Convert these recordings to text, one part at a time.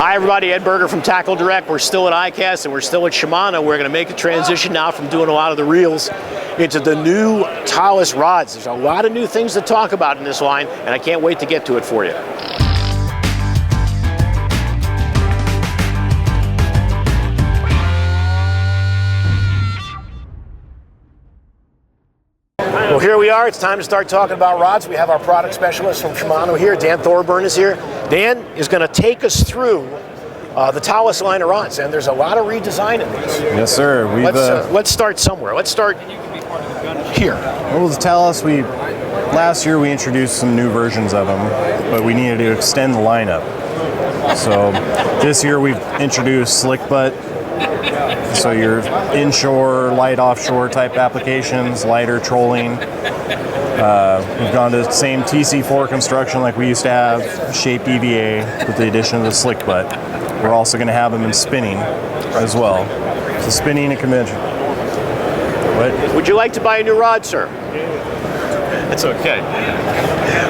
Hi everybody, Ed Berger from TackleDirect. We're still at ICAST and we're still at Shimano. We're going to make a transition now from doing a lot of the reels into the new Tallus rods. There's a lot of new things to talk about in this line, and I can't wait to get to it for you. Well, here we are. It's time to start talking about rods. We have our product specialist from Shimano here. Dan Thornburn is here. Dan is going to take us through the Tallus line of rods, and there's a lot of redesign in these. Yes, sir. Let's start somewhere. Let's start here. Well, the Tallus, last year we introduced some new versions of them, but we needed to extend the lineup. So this year we've introduced slick butt. So your inshore, light offshore type applications, lighter trolling. We've gone to the same TC4 construction like we used to have, shaped EVA with the addition of the slick butt. We're also going to have them in spinning as well. So spinning and convention. What? Would you like to buy a new rod, sir? That's okay.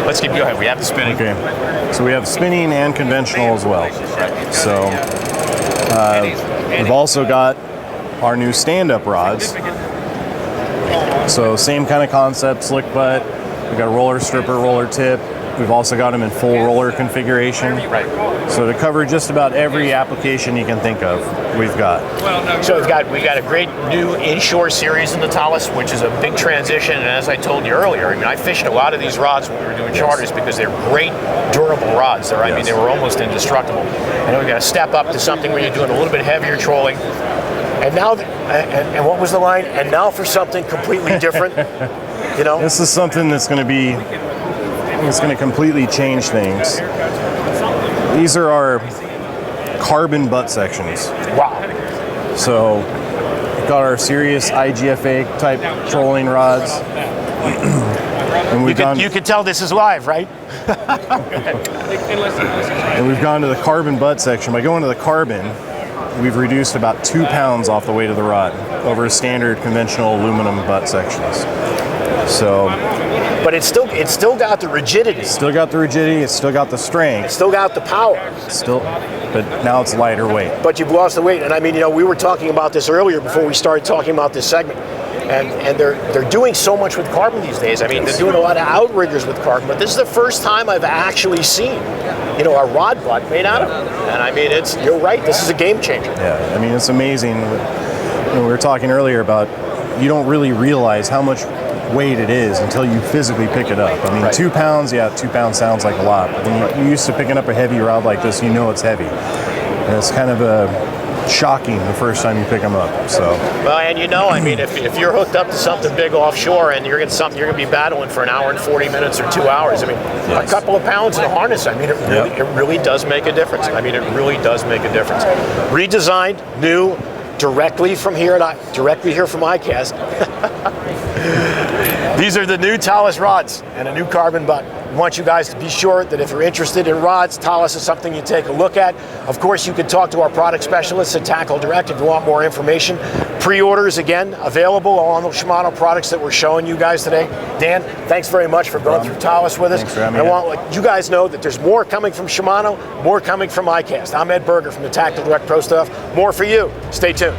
Let's keep going. We have the spinning. Okay. So we have spinning and conventional as well. So we've also got our new stand-up rods. So same kind of concept, slick butt. We've got a roller stripper, roller tip. We've also got them in full roller configuration. Right. So to cover just about every application you can think of, we've got. So we've got a great new Inshore series in the Tallus, which is a big transition. And as I told you earlier, I mean, I fished a lot of these rods when we were doing charters because they're great, durable rods. I mean, they were almost indestructible. And then we got to step up to something where you're doing a little bit heavier trolling. And now, and what was the line? And now for something completely different. You know, this is something that's going to be. It's going to completely change things. These are our carbon butt sections. Wow. So we've got our serious IGFA type trolling rods. And you can tell this is live, right? And we've gone to the carbon butt section. By going to the carbon, we've reduced about 2 pounds off the weight of the rod over standard conventional aluminum butt sections. So, but it's still got the rigidity. It's still got the rigidity. It's still got the strength. It's still got the power. But now it's lighter weight. But you've lost the weight, and I mean, you know, we were talking about this earlier before we started talking about this segment, and they're doing so much with carbon these days. I mean, they're doing a lot of outriggers with carbon, but this is the first time I've actually seen, you know, a rod butt made out of it. And I mean, you're right. This is a game changer. Yeah, I mean, it's amazing. You know, we were talking earlier about you don't really realize how much weight it is until you physically pick it up. I mean, 2 pounds, 2 pounds sounds like a lot. But when you're used to picking up a heavy rod like this, you know it's heavy. And it's kind of shocking the first time you pick them up. So. Well, and you know, I mean, if you're hooked up to something big offshore and you're going to be battling for an hour and 40 minutes or 2 hours, I mean, a couple of pounds in a harness, I mean, it really does make a difference. I mean, it really does make a difference. Redesigned, new, directly from here from ICAST. These are the new Tallus rods and a new carbon butt. I want you guys to be sure that if you're interested in rods, Tallus is something you take a look at. Of course, you can talk to our product specialists at TackleDirect if you want more information. Pre-orders, again, available on the Shimano products that we're showing you guys today. Dan, thanks very much for going through Tallus with us. Thanks for having me. I want to let you guys know that there's more coming from Shimano, more coming from ICAST. I'm Ed Berger from the TackleDirect Pro Stuff. More for you. Stay tuned.